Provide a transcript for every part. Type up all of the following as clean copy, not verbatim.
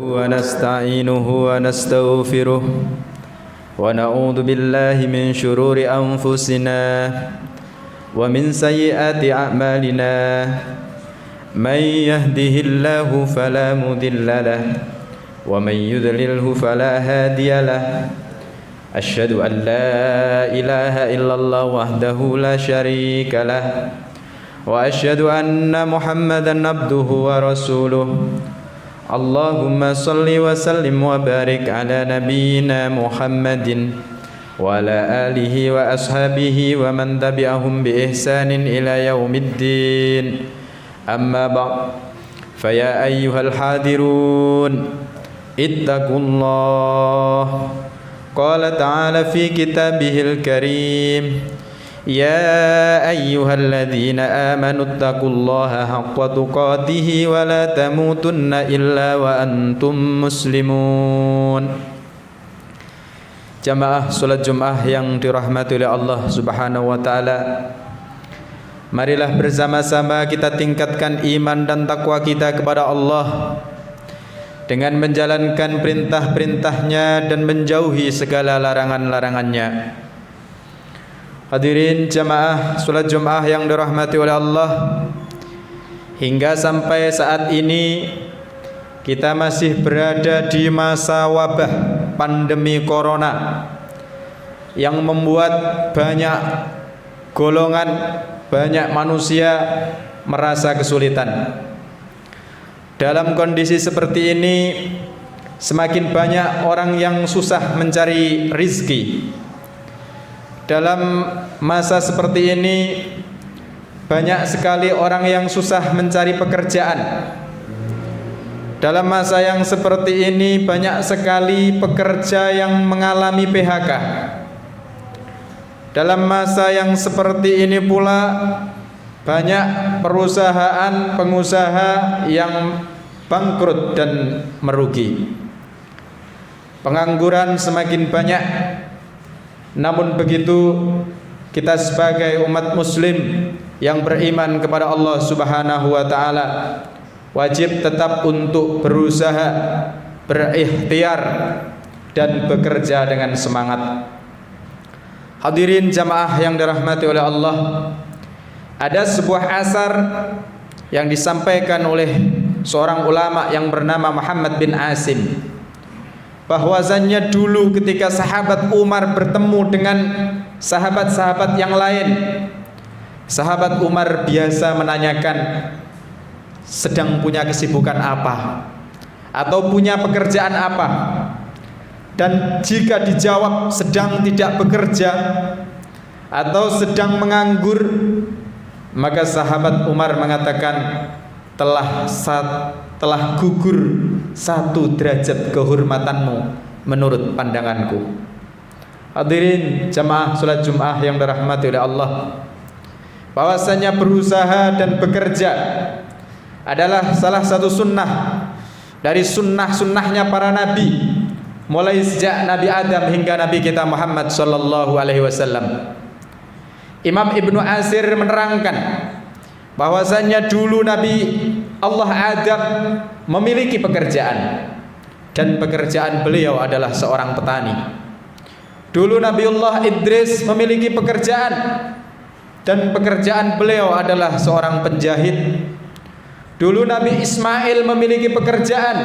ونستعينه ونستغفره ونعوذ بالله من شرور أنفسنا ومن سيئات أعمالنا من يهده الله فلا مضل له ومن يضلله فلا هادي له أشهد أن لا إله إلا الله وحده لا شريك له وأشهد أن محمدا عبده ورسوله اللهم صل وسلم وبارك على نبينا محمد وعلى آله وأصحابه ومن تبعهم بإحسان إلى يوم الدين أما بعد فيا أيها الحاضرون اتقوا الله قال تعالى في كتابه الكريم يا أيها الذين آمنوا اتقوا الله حق تقاته ولا تموتن إلا وأنتم مسلمون. Jamaah salat Jumat yang dirahmati oleh Allah Subhanahu wa taala, marilah bersama-sama kita tingkatkan iman dan takwa kita kepada Allah dengan menjalankan perintah-perintahnya dan menjauhi segala larangan-larangannya. Hadirin jamaah salat Jumat yang dirahmati oleh Allah, hingga sampai saat ini kita masih berada di masa wabah pandemi corona yang membuat banyak golongan, banyak manusia merasa kesulitan. Dalam kondisi seperti ini, semakin banyak orang yang susah mencari rizki. Dalam masa seperti ini, banyak sekali orang yang susah mencari pekerjaan. Dalam masa yang seperti ini, banyak sekali pekerja yang mengalami PHK. Dalam masa yang seperti ini pula, banyak perusahaan, pengusaha yang bangkrut dan merugi. Pengangguran semakin banyak. Namun begitu, kita sebagai umat muslim yang beriman kepada Allah Subhanahu wa taala wajib tetap untuk berusaha, berikhtiar dan bekerja dengan semangat. Hadirin jamaah yang dirahmati oleh Allah, ada sebuah asar yang disampaikan oleh seorang ulama yang bernama Muhammad bin Asim, bahwasanya dulu ketika sahabat Umar bertemu dengan sahabat-sahabat yang lain, sahabat Umar biasa menanyakan sedang punya kesibukan apa atau punya pekerjaan apa, dan jika dijawab sedang tidak bekerja atau sedang menganggur, maka sahabat Umar mengatakan telah gugur satu derajat kehormatanmu menurut pandanganku. Hadirin jamaah salat Jumat yang dirahmati oleh Allah, bahwasanya berusaha dan bekerja adalah salah satu sunnah dari sunnah-sunnahnya para nabi, mulai sejak Nabi Adam hingga Nabi kita Muhammad sallallahu alaihi wasallam. Imam Ibnu Asir menerangkan bahwasanya dulu Nabi Allah Adam memiliki pekerjaan, dan pekerjaan beliau adalah seorang petani. Dulu Nabiullah Idris memiliki pekerjaan, dan pekerjaan beliau adalah seorang penjahit. Dulu Nabi Ismail memiliki pekerjaan,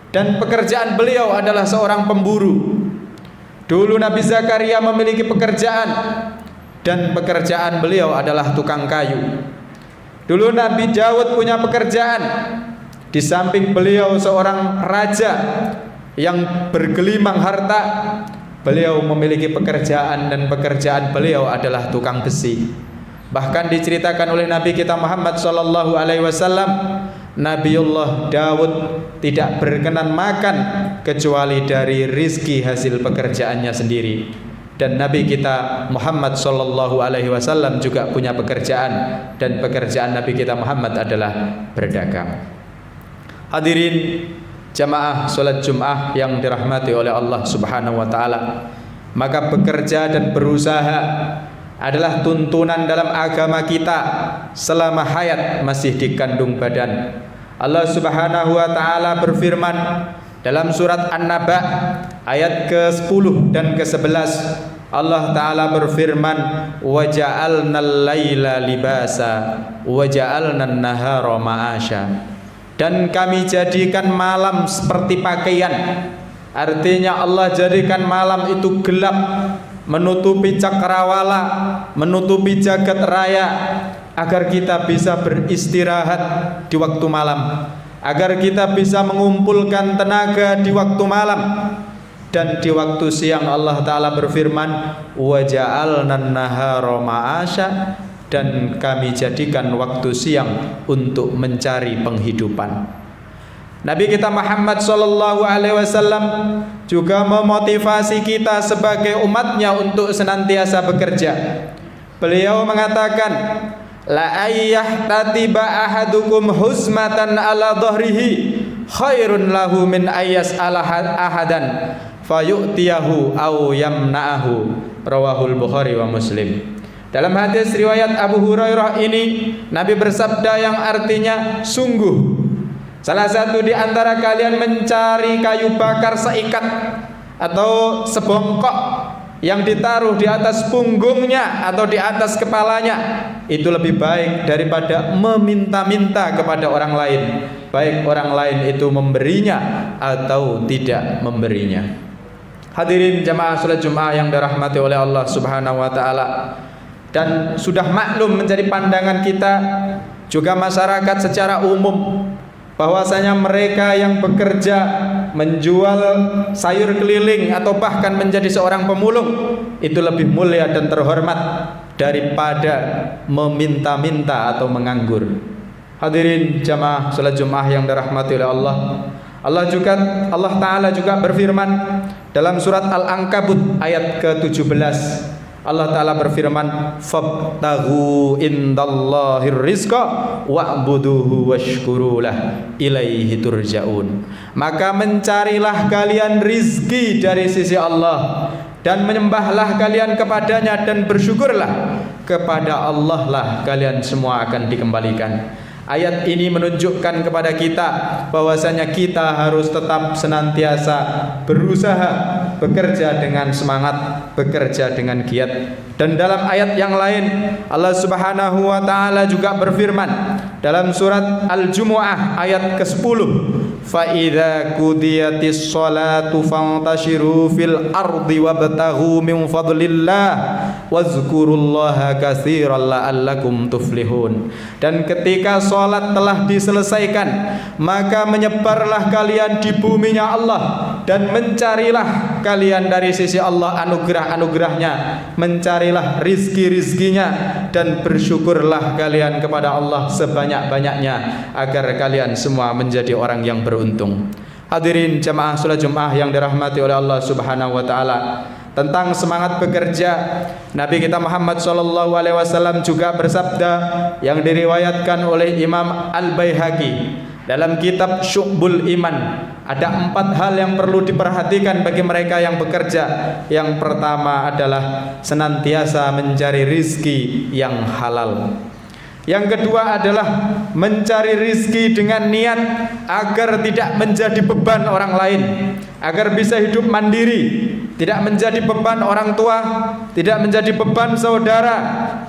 dan pekerjaan beliau adalah seorang pemburu. Dulu Nabi Zakaria memiliki pekerjaan, dan pekerjaan beliau adalah tukang kayu. Dulu Nabi Daud punya pekerjaan, di samping beliau seorang raja yang bergelimang harta, beliau memiliki pekerjaan, dan pekerjaan beliau adalah tukang besi. Bahkan diceritakan oleh Nabi kita Muhammad sallallahu alaihi wasallam, Nabiullah Daud tidak berkenan makan kecuali dari rizki hasil pekerjaannya sendiri. Dan Nabi kita Muhammad sallallahu alaihi wasallam juga punya pekerjaan, dan pekerjaan Nabi kita Muhammad adalah berdagang. Hadirin jamaah salat Jumat yang dirahmati oleh Allah Subhanahu wa taala, maka bekerja dan berusaha adalah tuntunan dalam agama kita selama hayat masih di kandung badan. Allah Subhanahu wa taala berfirman dalam surat An-Naba ayat ke-10 dan ke-11. Allah taala berfirman, "Wa ja'alnal laila libasa wa ja'alnan nahara ma'asya." Dan kami jadikan malam seperti pakaian. Artinya Allah jadikan malam itu gelap, menutupi cakrawala, menutupi jagat raya, agar kita bisa beristirahat di waktu malam, agar kita bisa mengumpulkan tenaga di waktu malam. Dan di waktu siang Allah Ta'ala berfirman, wa ja'alnan nahara ma'asya, dan kami jadikan waktu siang untuk mencari penghidupan. Nabi kita Muhammad sallallahu alaihi wasallam juga memotivasi kita sebagai umatnya untuk senantiasa bekerja. Beliau mengatakan, la ayyahtatiba ahadukum huzmatan ala dhahrihi khairun lahu min ayyas ala ahadan fayu'tiyahu aw yamna'ahu. Rawahul Bukhari wa Muslim. Dalam hadis riwayat Abu Hurairah ini, Nabi bersabda yang artinya, sungguh salah satu di antara kalian mencari kayu bakar seikat atau sebongkok yang ditaruh di atas punggungnya atau di atas kepalanya, itu lebih baik daripada meminta-minta kepada orang lain, baik orang lain itu memberinya atau tidak memberinya. Hadirin jamaah salat Jumat yang dirahmati oleh Allah Subhanahu wa taala, dan sudah maklum menjadi pandangan kita juga masyarakat secara umum bahwasanya mereka yang bekerja menjual sayur keliling atau bahkan menjadi seorang pemulung itu lebih mulia dan terhormat daripada meminta-minta atau menganggur. Hadirin jamaah salat Jumat yang dirahmati oleh Allah, Allah Ta'ala juga berfirman dalam surat Al-Ankabut ayat ke-17. Allah Ta'ala berfirman, fabtaghu indallahir rizqa wa'buduhu washkurulah ilaihi turja'un. Maka mencarilah kalian rizki dari sisi Allah, dan menyembahlah kalian kepadanya, dan bersyukurlah kepada Allah lah kalian semua akan dikembalikan. Ayat ini menunjukkan kepada kita bahwasanya kita harus tetap senantiasa berusaha, bekerja dengan semangat, bekerja dengan giat. Dan dalam ayat yang lain Allah Subhanahu wa taala juga berfirman dalam surat Al-Jumu'ah ayat ke-10, fa idza qudiyatis sholatu fantashiru fil ardi wabtaghu min fadlillah wazkurullaha katsiran la'allakum tuflihun. Dan ketika salat telah diselesaikan, maka menyebarlah kalian di buminya Allah, dan mencarilah kalian dari sisi Allah anugerah-anugerahnya, mencarilah rizki-rizkinya, dan bersyukurlah kalian kepada Allah sebanyak-banyaknya agar kalian semua menjadi orang yang beruntung. Hadirin jamaah salat Jumat yang dirahmati oleh Allah Subhanahu wa taala, tentang semangat bekerja, Nabi kita Muhammad sallallahu alaihi wasallam juga bersabda yang diriwayatkan oleh Imam Al-Baihaqi dalam kitab Syu'bul Iman. Ada 4 hal yang perlu diperhatikan bagi mereka yang bekerja. Yang pertama adalah senantiasa mencari rizki yang halal. Yang kedua adalah mencari rizki dengan niat agar tidak menjadi beban orang lain, agar bisa hidup mandiri, tidak menjadi beban orang tua, tidak menjadi beban saudara,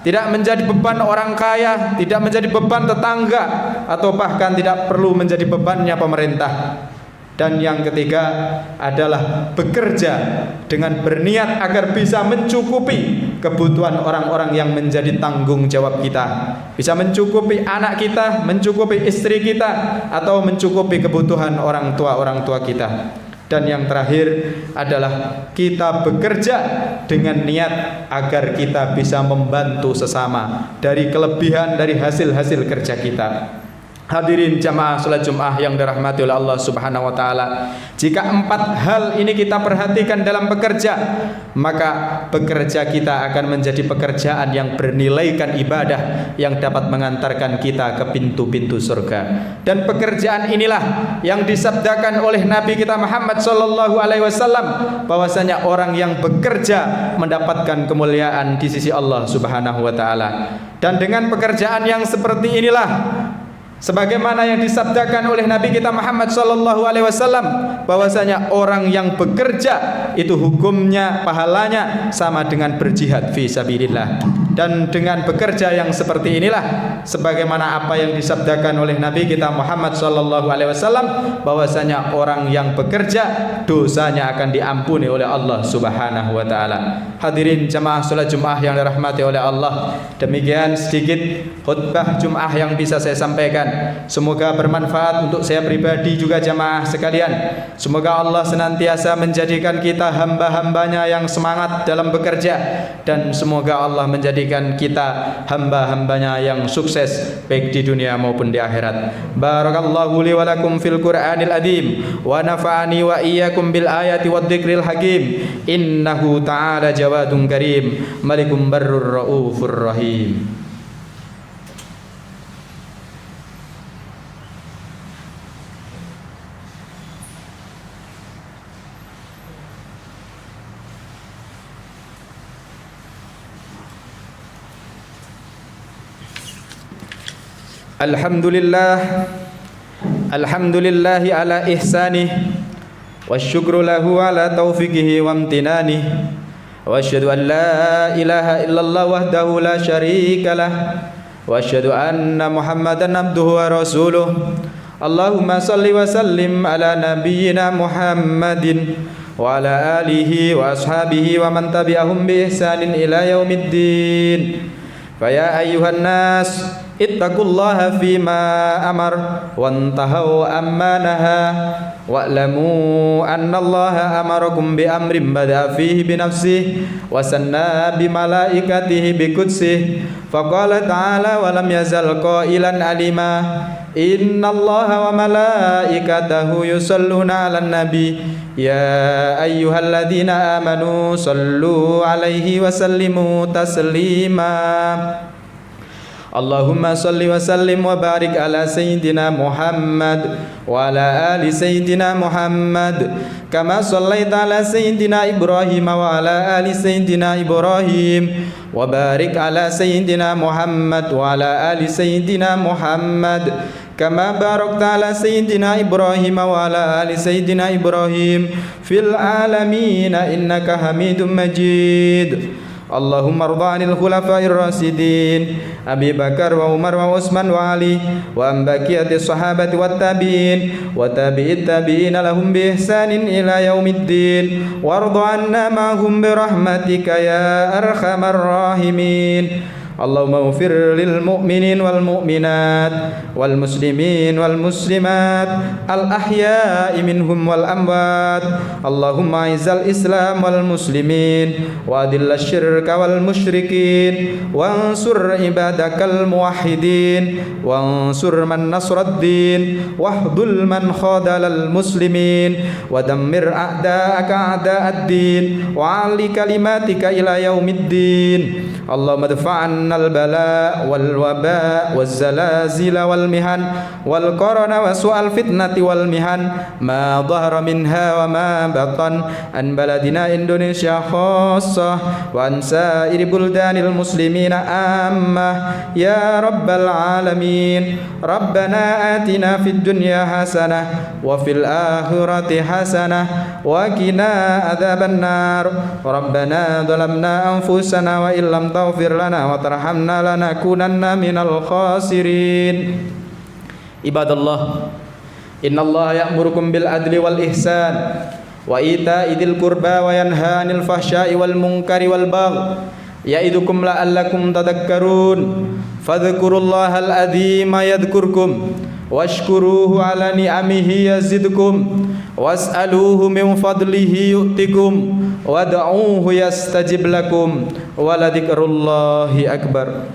tidak menjadi beban orang kaya, tidak menjadi beban tetangga, atau bahkan tidak perlu menjadi bebannya pemerintah. Dan yang ketiga adalah bekerja dengan berniat agar bisa mencukupi kebutuhan orang-orang yang menjadi tanggung jawab kita, bisa mencukupi anak kita, mencukupi istri kita, atau mencukupi kebutuhan orang tua kita. Dan yang terakhir adalah kita bekerja dengan niat agar kita bisa membantu sesama dari kelebihan dari hasil-hasil kerja kita. Hadirin jamaah salat Jumat yang dirahmati oleh Allah Subhanahu wa taala, jika 4 hal ini kita perhatikan dalam bekerja, maka bekerja kita akan menjadi pekerjaan yang bernilaikan ibadah yang dapat mengantarkan kita ke pintu-pintu surga. Dan pekerjaan inilah yang disabdakan oleh Nabi kita Muhammad sallallahu alaihi wasallam bahwasanya orang yang bekerja mendapatkan kemuliaan di sisi Allah Subhanahu wa taala. Dan dengan pekerjaan yang seperti inilah sebagaimana yang disabdakan oleh Nabi kita Muhammad sallallahu alaihi wasallam bahwasanya orang yang bekerja itu hukumnya pahalanya sama dengan berjihad fi sabilillah. Dan dengan bekerja yang seperti inilah sebagaimana apa yang disabdakan oleh Nabi kita Muhammad sallallahu alaihi wasallam bahwasanya orang yang bekerja dosanya akan diampuni oleh Allah Subhanahu wa taala. Hadirin jamaah salat Jumat yang dirahmati oleh Allah, demikian sedikit khutbah Jumat yang bisa saya sampaikan. Semoga bermanfaat untuk saya pribadi juga jamaah sekalian. Semoga Allah senantiasa menjadikan kita hamba-hambanya yang semangat dalam bekerja, dan semoga Allah menjadikan kita hamba-hambanya yang sukses baik di dunia maupun di akhirat. Barakallahu li wa lakum fil Qur'anil azim wa nafa'ani wa iyyakum bil ayati wad dzikril hakim. Innahu ta'ala jawadun karim malikum barrur raufur rahim. Alhamdulillahi ala ihsanih wasyukru lahu ala taufiqihi wa amtinanih wa asyhadu an la ilaha illallah wahdahu la syarikalah wa asyhadu anna Muhammadan abduhu wa rasuluh. Allahumma salli wa sallim ala nabiyyina Muhammadin wa ala alihi wa ashabihi wa man tabi'ahum bi ihsanin ila yaumiddin. Fa ya ayyuhan nas ittaqullaha fima amar wantahau amma naha wa'lamu annallaha amarakum bi amrin bada'a fihi bi nafsihi wa sanna bi malaikatihi bi qudsihi faqala ta'ala wa lam yazal qailan alima innallaha wa malaikatahu yusalluna 'alan nabi ya ayyuhalladzina amanu sallu 'alaihi wa sallimu taslima. Allahumma salli wa sallim wa barik ala sayyidina Muhammad wa ala ali sayyidina Muhammad kama sallaita ala sayyidina Ibrahim wa ala ali sayyidina Ibrahim wa barik ala sayyidina Muhammad wa ala ali sayyidina Muhammad kama barakta ala sayyidina Ibrahim wa ala ali sayyidina Ibrahim fil alamin innaka Hamidum Majid. Allahumma arda 'anil khulafa'ir rasyidin Abi Bakar wa Umar wa Utsman wa Ali wa an baqiyati sahabati wat tabi'in wa tabi'it tabi'in lahum bi ihsanin ila yaumiddin warda 'anna ma'hum bi rahmatika ya arhamar rahimin. Allahumma ighfir lil mu'minin wal mu'minat wal muslimin wal muslimat al ahya'i minhum wal amwat. Allahumma izzal islam wal muslimin wa adillas syirka wal musyrikin wansur ibadakal muwahhidin wansur man nasraddin wahdul man khadalal muslimin wa dammir a'da'aka a'da'ad-din wa 'ali kalimatika ila yaumiddin. Allahumma dfa'an البلاء والوباء والزلازل والمحن والقرن وسوء الفتنة والمحن ما ظهر منها وما بطن عن بلدنا إندونيسيا خاصة وعن سائر بلدان المسلمين عامة يا رب العالمين. ربنا آتنا في الدنيا حسنة وفي الآخرة حسنة وقنا عذاب النار. ربنا ظلمنا أنفسنا وإن لم تغفر لنا وترحمنا لنكونن minal khasirin. Ibadallah, innallaha ya'murukum bil adli wal ihsan wa ita'i dzil qurba wa yanha 'anil fahsya'i wal munkari wal baghi ya'idukum la'allakum tadhakkarun. Fadhkurullahal adzima yadhkurkum washkuruhu 'ala ni'amihi yazidkum was'aluhu min fadlihi yu'tikum wad'uuhu yastajib lakum wa la dzikrullahi akbar.